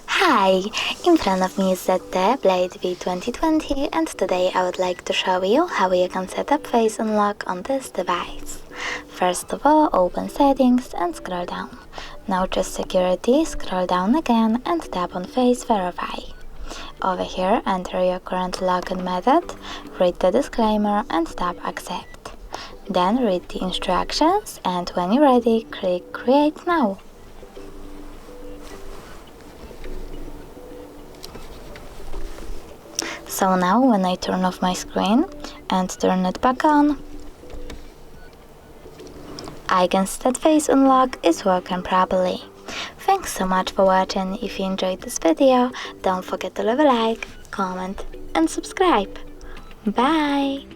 Hi! In front of me is ZTE Blade V2020 and today I would like to show you how you can set up face unlock on this device. First of all, open settings and scroll down. Now choose security, scroll down again and tap on face verify. Over here, enter your current login method, read the disclaimer and tap accept. Then read the instructions and when you're ready, click create now. So now when I turn off my screen and turn it back on, I can see that face unlock is working properly. Thanks so much for watching. If you enjoyed this video, don't forget to leave a like, comment and subscribe. Bye!